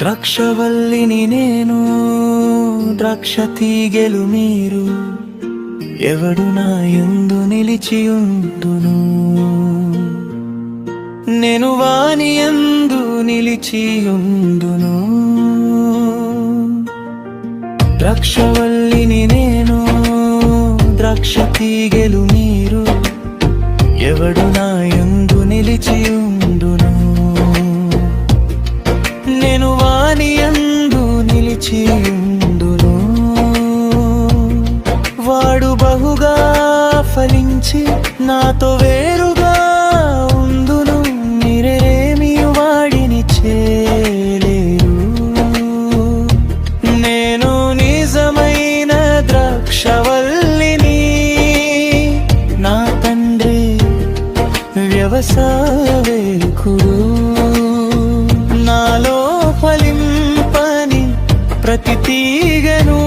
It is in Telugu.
ద్రాక్షవల్లిని నేను, ద్రాక్ష తీగెలు మీరు, ఎవడు నా యందు నిలిచియుండును, నేను వాని యందు నిలిచియుండును. ద్రాక్షవల్లిని నేను, ద్రాక్ష తీగెలు మీరు, ఎవడు నా యందు నిలిచియుండును, నేను వాని యందు నిలిచియుండును. వాడు బహుగా ఫలించి నాతో వేరుగా ఉందును, మీరేమి వాడిని చేయలేరు. నేను నిజమైన ద్రాక్షవల్లిని, నా తండ్రి వ్యవసాయకుడు. నాలో ఫలింపని ప్రతి తీగను